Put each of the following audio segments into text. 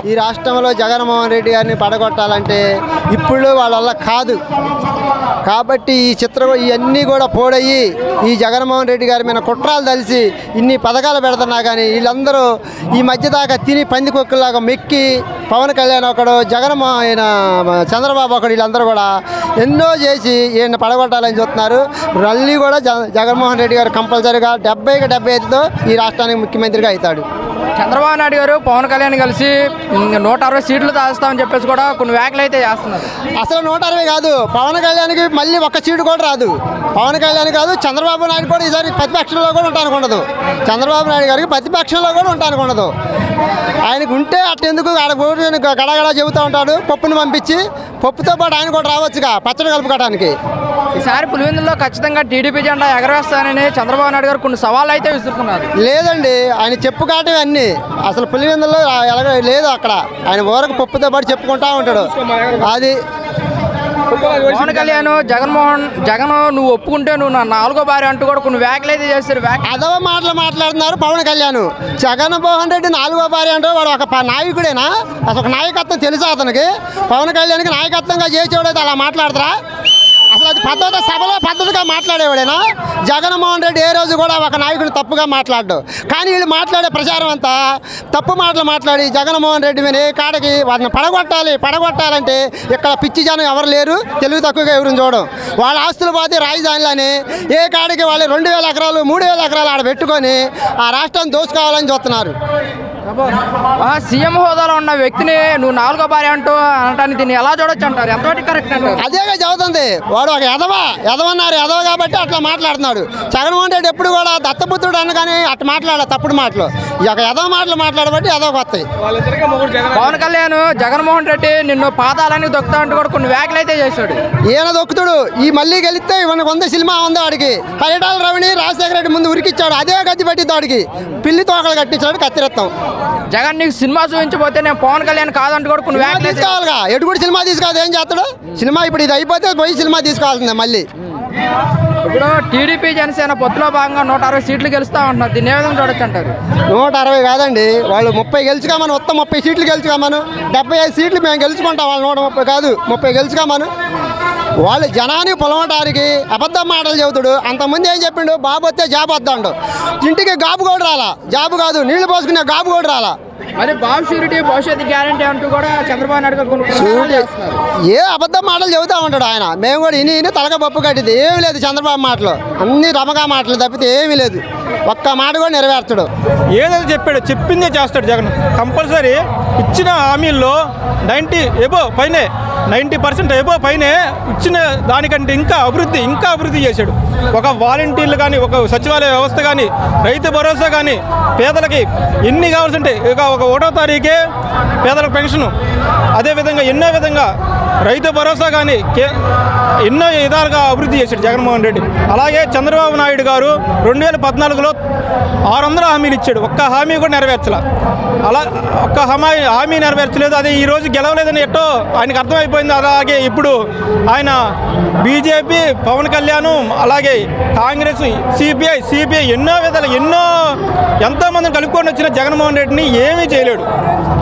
ఈ రాష్ట్రంలో జగన్మోహన్ రెడ్డి గారిని పడగొట్టాలంటే ఇప్పుడు వాళ్ళ వల్ల కాదు. కాబట్టి ఈ చిత్రం ఇవన్నీ కూడా పోడయ్యి ఈ జగన్మోహన్ రెడ్డి గారి మీద కుట్రాలు తెలిసి ఇన్ని పథకాలు పెడుతున్నా కానీ వీళ్ళందరూ ఈ మధ్య దాకా తిని పందికొక్కులాగా మెక్కి పవన్ కళ్యాణ్ ఒకడు జగన్మోహన్ చంద్రబాబు ఒకడు వీళ్ళందరూ కూడా ఎన్నో చేసి ఈయన పడగొట్టాలని చూస్తున్నారు. మళ్ళీ కూడా జగన్మోహన్ రెడ్డి గారు కంపల్సరీగా 70కి 75తో ఈ రాష్ట్రానికి ముఖ్యమంత్రిగా అవుతాడు. చంద్రబాబు నాయుడు గారు పవన్ కళ్యాణ్ కలిసి 160 సీట్లు దాస్తామని చెప్పేసి కూడా కొన్ని వ్యాఖ్యలు అయితే చేస్తున్నారు. అసలు 160 కాదు, పవన్ కళ్యాణ్కి మళ్ళీ ఒక్క సీటు కూడా రాదు. పవన్ కళ్యాణ్ కాదు, చంద్రబాబు నాయుడు కూడా ఈసారి ప్రతిపక్షంలో కూడా ఉంటానికి ఉండదు. చంద్రబాబు నాయుడు గారికి ప్రతిపక్షంలో కూడా ఉంటానికి ఉండదు. ఆయనకు ఉంటే అట్టెందుకు గడగడ చెబుతూ ఉంటాడు. పప్పుని పంపించి పప్పుతో పాటు ఆయన కూడా రావచ్చుగా పచ్చడి కలుపుకోవడానికి. ఈసారి పులివెందుల్లో ఖచ్చితంగా టీడీపీ జెండా ఎగరవేస్తానని చంద్రబాబు నాయుడు గారు కొన్ని సవాళ్ళు అయితే విసురుతున్నారు. లేదండి, ఆయన చెప్పుకోవటం అన్నీ అసలు పులివెందుల్లో లేదు. అక్కడ ఆయన ఊరకు పప్పుతో పాటు చెప్పుకుంటా ఉంటాడు. అది పవన్ కళ్యాణ్ జగన్ నువ్వు ఒప్పుకుంటే నువ్వు నా 4వ భార్య అంటూ కూడా కొన్ని వ్యాఖ్యలు అయితే చేస్తారు. అదవ మాటలు మాట్లాడుతున్నారు పవన్ కళ్యాణ్. జగన్మోహన్ రెడ్డి 4వ భార్య అంటే వాడు ఒక నాయకుడేనా? అసలు ఒక నాయకత్వం తెలుసా అతనికి? పవన్ కళ్యాణ్కి నాయకత్వంగా చేసేవాడైతే అలా మాట్లాడతారా? అసలు అది పద్ధతి సభలో పద్ధతిగా మాట్లాడేవాడేనా? జగన్మోహన్ రెడ్డి ఏ రోజు కూడా ఒక నాయకుడిని తప్పుగా మాట్లాడు. కానీ వీళ్ళు మాట్లాడే ప్రచారం అంతా తప్పు మాటలు మాట్లాడి జగన్మోహన్ రెడ్డి మీద ఏ కాడకి వాటిని పడగొట్టాలంటే ఇక్కడ పిచ్చి జనం ఎవరు లేరు, తెలుగు తక్కువగా ఎవరిని చూడడం. వాళ్ళ ఆస్తులు పోతే రాజధానిలోని ఏ కాడికి వాళ్ళు 2000 ఎకరాలు 3000 ఎకరాలు ఆడ పెట్టుకొని ఆ రాష్ట్రాన్ని దోచుకోవాలని చూస్తున్నారు. సీఎం హోదాలో ఉన్న వ్యక్తిని నువ్వు 4వ భార్య అంటూ అనటానికి దీన్ని ఎలా చూడొచ్చు అంటారు? ఎంతవరకు కరెక్ట్ అంటారు? అదేగా చదువుతుంది. వాడు ఒక ఎదవన్నారు కాబట్టి అట్లా మాట్లాడుతున్నాడు. జగన్మోహన్ రెడ్డి ఎప్పుడు కూడా దత్తపుత్రుడు అనగానే అట్లా మాట్లాడాలి తప్పుడు మాటలు. ఈ యొక్క ఎదవ మాటలు మాట్లాడబట్టి ఎదవకు వస్తాయి. పవన్ కళ్యాణ్ జగన్మోహన్ రెడ్డి నిన్ను పాదాలని దొక్కుతా అంటూ కూడా కొన్ని వ్యాఖ్యలు అయితే చేశాడు. ఈయన దొక్కుతుడు. ఈ మళ్ళీ గెలిస్తే ఇవన్నీ 100 సినిమా ఉంది వాడికి. పరిటాల రవిని రాజశేఖర రెడ్డి ముందు ఉరికిచ్చాడు. అదే గతి పట్టిద్ది వాడికి. పిల్లి తోకలు కట్టించాడు కత్తిరెత్తాం. జగన్ నీకు సినిమా చూపించబోతే నేను పవన్ కళ్యాణ్ కాదంటూ కూడా కొన్ని వ్యాఖ్యలు తీసుకోవాలిగా. ఎటు కూడా సినిమా తీసుకోవాలి. ఏం చేస్తాడు? సినిమా ఇప్పుడు ఇది అయిపోతే పోయి సినిమా తీసుకోవాల్సిందే మళ్ళీ. ఇప్పుడు టీడీపీ జనసేన పొత్తులో భాగంగా 160 సీట్లు గెలుస్తా ఉంటున్నారు. దీన్ని ఏ విధంగా చూడొచ్చు అంటారు? 160 కాదండి, వాళ్ళు 30 గెలుచుకోమను. మొత్తం 30 సీట్లు గెలుచుకోమను. 75 సీట్లు మేము గెలుచుకుంటాం. వాళ్ళు 130 కాదు 30 గెలుచుకోమను. వాళ్ళు జనాన్ని పొలవటానికి అబద్ధం మాటలు చెబుతాడు. అంతకుముందు ఏం చెప్పిండు? బాబు వస్తే జాబ్ వద్దాడు. ఇంటికి గాబు కూడా రాలా. జాబు కాదు నీళ్లు పోసుకునే గాబు కూడా రాలా. మరి బాబు షూరిటీ భవిష్యత్తు గ్యారంటీ అంటూ కూడా చంద్రబాబు నాయుడు ఏ అబద్ధం మాటలు చెబుతూ ఉంటాడు ఆయన. మేము కూడా ఇని తలక పప్పు కట్టింది ఏమీ లేదు. చంద్రబాబు మాటలు అన్ని రమగా మాటలు తప్పితే ఏమీ లేదు. ఒక్క మాట కూడా నెరవేర్చడు. ఏదో చెప్పాడు చెప్పిందే చేస్తాడు జగన్. కంపల్సరీ ఇచ్చిన హామీల్లో 90% ఎబో పైనే ఇచ్చిన దానికంటే ఇంకా అభివృద్ధి చేశాడు. ఒక వాలంటీర్లు కానీ, ఒక సచివాలయ వ్యవస్థ కానీ, రైతు భరోసా కానీ, పేదలకి ఎన్ని కావాల్సింటే ఇక ఒక 1వ తారీఖే పేదలకు పెన్షను. అదేవిధంగా ఎన్నో విధంగా రైతు భరోసా కానీ ఎన్నో విధాలుగా అభివృద్ధి చేశాడు జగన్మోహన్ రెడ్డి. అలాగే చంద్రబాబు నాయుడు గారు 2014లో 600 హామీలు ఇచ్చాడు. ఒక్క హామీ కూడా నెరవేర్చలే. అలా ఒక్క హామీ నెరవేర్చలేదు. అదే ఈరోజు గెలవలేదని ఎట్టో ఆయనకు అర్థమైపోయింది. అలాగే ఇప్పుడు ఆయన బీజేపీ, పవన్ కళ్యాణ్, అలాగే కాంగ్రెస్, సిపిఐ ఎన్నో విధాలు ఎంతోమందిని కలుపుకొని వచ్చిన జగన్మోహన్ రెడ్డిని ఏమీ చేయలేడు.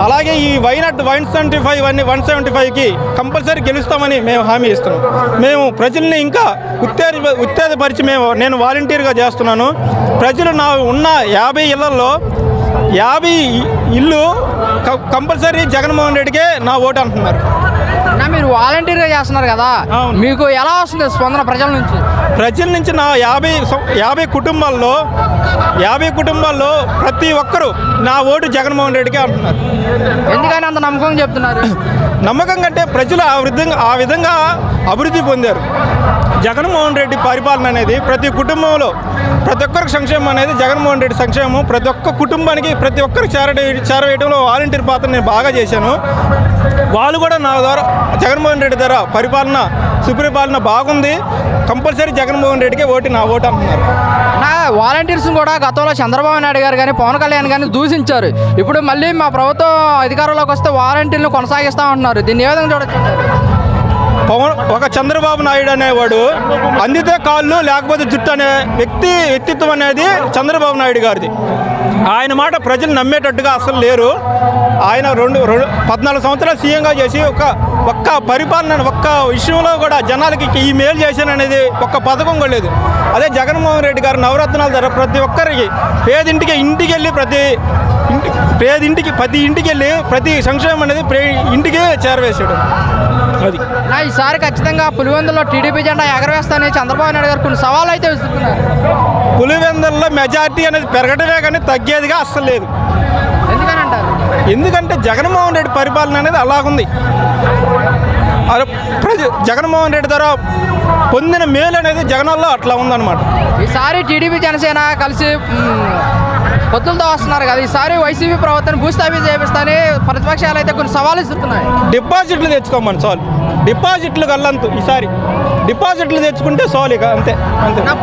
అలాగే ఈ వైనాట్ 175కి కంపల్సరీ గెలుస్తామని మేము హామీ ఇస్తున్నాం. మేము ప్రజల్ని ఇంకా ఉత్తేజపరిచి నేను వాలంటీర్గా చేస్తున్నాను. ప్రజలు ఉన్న 50 ఇళ్లలో 50 ఇల్లు కంపల్సరీ జగన్మోహన్ రెడ్డికే నా ఓటు అంటున్నారు. మీరు వాలంటీర్గా చేస్తున్నారు కదా, మీకు ఎలా వస్తుంది స్పందన ప్రజల నుంచి? నా 50 కుటుంబాల్లో ప్రతి ఒక్కరూ నా ఓటు జగన్మోహన్ రెడ్డికే అంటున్నారు. ఎందుకని అంత నమ్మకం చెప్తున్నారు? నమ్మకం కంటే ప్రజలు ఆ విధంగా అభివృద్ధి పొందారు. జగన్మోహన్ రెడ్డి పరిపాలన అనేది ప్రతి కుటుంబంలో ప్రతి ఒక్కరికి సంక్షేమం అనేది జగన్మోహన్ రెడ్డి సంక్షేమం. ప్రతి ఒక్క కుటుంబానికి ప్రతి ఒక్కరికి చేరవేయడంలో వాలంటీర్ పాత్ర నేను బాగా చేశాను. వాళ్ళు కూడా నా ద్వారా జగన్మోహన్ రెడ్డి ద్వారా సుపరిపాలన బాగుంది. కంపల్సరీ జగన్మోహన్ రెడ్డికే నా ఓటు అంటున్నారు. వాలంటీర్స్ కూడా గతంలో చంద్రబాబు నాయుడు గారు కానీ పవన్ కళ్యాణ్ కానీ దూషించారు. ఇప్పుడు మళ్ళీ మా ప్రభుత్వం అధికారంలోకి వస్తే వాలంటీర్లు కొనసాగిస్తామంటున్నారు. దీన్ని ఏ విధంగా చూడొచ్చు? ఒక చంద్రబాబు నాయుడు అనేవాడు అందితే కాళ్ళు లేకపోతే జుట్టు అనే వ్యక్తిత్వం అనేది చంద్రబాబు నాయుడు గారిది. ఆయన మాట ప్రజలు నమ్మేటట్టుగా అసలు లేరు. ఆయన 14 సంవత్సరాలు సీఎంగా చేసి ఒక్క పరిపాలన ఒక్క విషయంలో కూడా జనాలకి ఈ మేలు చేశాననేది ఒక్క పథకం కూడా లేదు. అదే జగన్మోహన్ రెడ్డి గారు నవరత్నాల ద్వారా ప్రతి ఒక్కరికి ఇంటికి వెళ్ళి ప్రతి ఇంటికి వెళ్ళి ప్రతి సంక్షేమం అనేది ఇంటికే చేరవేశాడు. అది ఈసారి ఖచ్చితంగా పులివెందులో టీడీపీ జెండా ఎగరవేస్తానని చంద్రబాబు నాయుడు గారు కొన్ని సవాళ్ళు అయితే విసురుతున్నారు. పులివెందుల్లో మెజార్టీ అనేది పెరగడమే కానీ తగ్గేదిగా అస్సలు లేదు. ఎందుకనంటారు? ఎందుకంటే జగన్మోహన్ రెడ్డి పరిపాలన అనేది అలాగుంది. జగన్మోహన్ రెడ్డి ద్వారా పొందిన మేలు అనేది జగనల్లో అట్లా ఉందన్నమాట. ఈసారి టీడీపీ జనసేన కలిసి పొత్తులతో వస్తున్నారు కదా, ఈసారి వైసీపీ ప్రభుత్వాన్ని భూస్థాపన చేపిస్తానని ప్రతిపక్షాలు అయితే కొన్ని సవాళ్ళు ఇస్తున్నాయి. డిపాజిట్లు తెచ్చుకోమని చాలు, డిపాజిట్లు కల్లంతు ఈసారి డిపాజిట్లు తెచ్చుకుంటే చాలు, ఇక అంతే.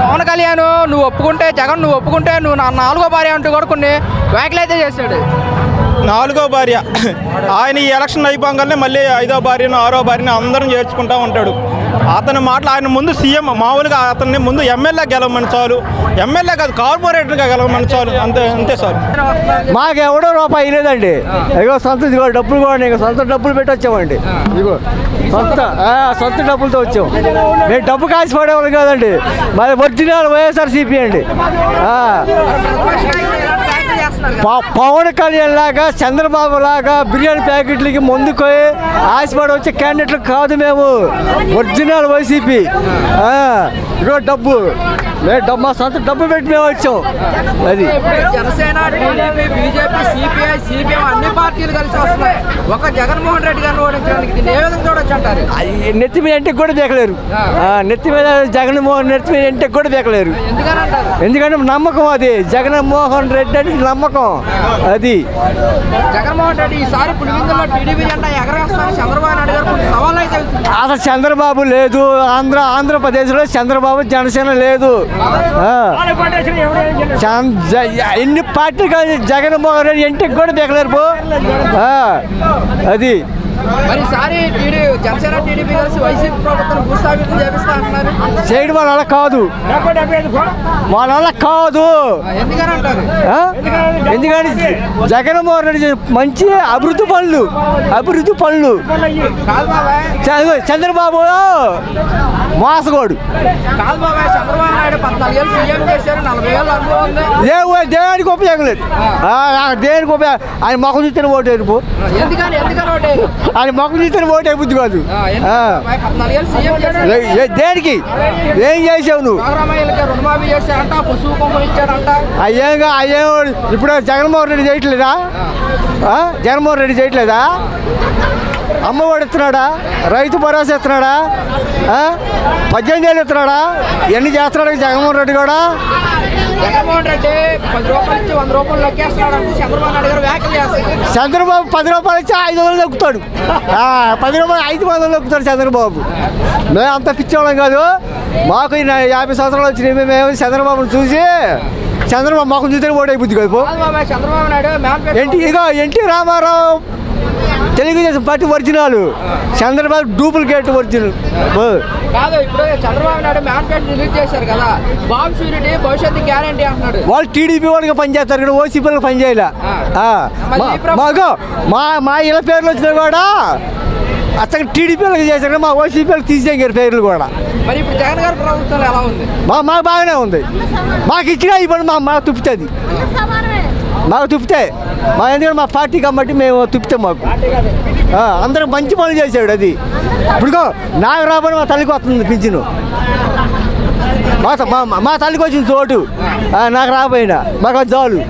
పవన్ కళ్యాణ్ నువ్వు ఒప్పుకుంటే జగన్ నువ్వు ఒప్పుకుంటే నువ్వు నా 4వ భార్య అంటూ కూడా కొన్ని వ్యాఖ్యలు అయితే చేశాడు. 4వ భార్య ఆయన ఈ ఎలక్షన్ అయిపోగానే మళ్ళీ 5వ భార్యను 6వ భార్యను అందరం చేర్చుకుంటూ ఉంటాడు. అతని మాటలు ఆయన ముందు సీఎం మామూలుగా అతన్ని ముందు ఎమ్మెల్యే గెలవమని చాలు, ఎమ్మెల్యే కాదు కార్పొరేటర్గా గెలవమని చాలు, అంతే చాలు. మాకు ఎవడో రూపాయి లేదండి. ఇగో సొంత డబ్బులు కూడా ఇక సొంత డబ్బులు పెట్టి వచ్చామండి. ఇగో సొంత డబ్బులతో వచ్చాం. మేము డబ్బు కాసి పడేవాళ్ళు కాదండి, మరి ఒరిజినల్ వైఎస్ఆర్సీపీ అండి. పవన్ కళ్యాణ్ లాగా చంద్రబాబు లాగా బిర్యానీ ప్యాకెట్లకి ముందుకు ఆశపడి వచ్చే క్యాండిడేట్లు కాదు మేము, ఒరిజినల్ వైసీపీ. ఇగో డబ్బు మా సొంత డబ్బు పెట్టి మేము వచ్చాం. అది Janasena TDP BJP CPI CPM అన్ని పార్టీలు కలిసి వస్తున్నాయి. ఒక జగన్మోహన్ రెడ్డి గారిని ఓడించడానికి దీన్ని ఏ విధంగా చూడొచ్చు అంటారు? నెత్తి మీద ఇంటికి కూడా బేకలేరు. నెత్తి మీద జగన్మోహన్ నెత్తి మీద ఇంటికి కూడా బేకలేరు. ఎందుకంటే నమ్మకం, అది జగన్మోహన్ రెడ్డి అంటే నమ్మకం. అది జగన్మోహన్ రెడ్డి ఈసారి పులివెందులో టీడీపీ జెండా ఎగరేస్తానని చంద్రబాబు నాయుడు గారు కొన్ని సవాళ్ళు అయితే అసలు చంద్రబాబు లేదు, ఆంధ్రప్రదేశ్లో చంద్రబాబు జనసేన లేదు. ఎన్ని పార్టీలు కానీ జగన్మోహన్ రెడ్డి ఇంటికి కూడా బేకలేరు. అది మరి ఈసారి జనసేన టీడీపీ కలిసి వైసీపీ ప్రభుత్వం భూస్థాపితం చేపిస్తా అంటున్నారు. చేయడం వాళ్ళ కాదు, వాళ్ళ కాదు. ఎందుకంటే జగన్మోహన్ రెడ్డి మంచి అభివృద్ధి పనులు చంద్రబాబు మోసగోడు. చంద్రబాబు నాయుడు 14 ఏళ్ళు సీఎం చేశారు, 40 ఏళ్ళు అనుభవం ఉంది. దేనికి ఉపయోగం లేదు, దేనికి ఉపయోగం. ఆయన మొఖం చూస్తే ఓటు ఎరుపు, ఆయన మొఖం చూస్తే ఓటు అయిపోద్ది కాదు. దేనికి ఏం చేసావు నువ్వు? అయ్యే ఇప్పుడు జగన్మోహన్ రెడ్డి చేయట్లేదా? జగన్మోహన్ రెడ్డి చేయట్లేదా? అమ్మఒడి ఇస్తున్నాడా? రైతు భరోసా ఇస్తున్నాడా? 18 ఏళ్ళు ఇస్తున్నాడా? ఎన్ని చేస్తున్నాడు జగన్మోహన్ రెడ్డి కూడా? జగన్మోహన్ రెడ్డి 10 రూపాయలు ఇచ్చి 100 రూపాయలు లెక్కేస్తున్నాడు. చంద్రబాబు నాయుడు గారు వ్యాఖ్యలు చేస్తున్నారు. చంద్రబాబు 10 రూపాయలు ఇచ్చి 500 లెక్కుతాడు. 10 రూపాయలు 500 లెక్కుతాడు చంద్రబాబు. మేము అంత పిచ్చోళ్ళం కాదు. మాకు 50 సంవత్సరాలు వచ్చినాయి. మేము చంద్రబాబును చూసి చంద్రబాబు మాకు చూస్తే ఓటు అయిపోద్ది కదా. Chandrababu Naidu NT Rama Rao Telugu Desam party original, Chandrababu duplicate original కాదు. ఇప్పుడు చంద్రబాబు నాయుడు మేనిఫెస్టో రిలీజ్ చేశారు కదా, బాబు షూరిటీ భవిష్యత్తు గ్యారంటీ అంటున్నాడు. వాళ్ళు టీడీపీ వాళ్ళకి పనిచేస్తారు కదా, ఓసీపీ వాళ్ళకి పనిచేయాల. మా ఇళ్ళ పేర్లు వచ్చినా కూడా అసలు టీడీపీ వాళ్ళకి చేశారు, మా ఓసీపీ వాళ్ళకి తీసేసారు పేర్లు కూడా. మరి ఇప్పుడు జగన్ గారి ప్రభుత్వం ఎలా ఉంది? మాకు బాగానే ఉంది. మాకు ఇచ్చినా ఈ పని మాకు తుప్పుతుంది, మాకు తుప్పితే ఎందుకంటే మా పార్టీ కాబట్టి మేము తుప్పితాం. మాకు అందరూ మంచి పనులు చేశాడు. అది ఇప్పుడు నాకు రాబోయే మా తల్లికి వస్తుంది పింఛను, మా తల్లికి వచ్చింది చోటు, నాకు రాబోయినా మాకు అది చాలు.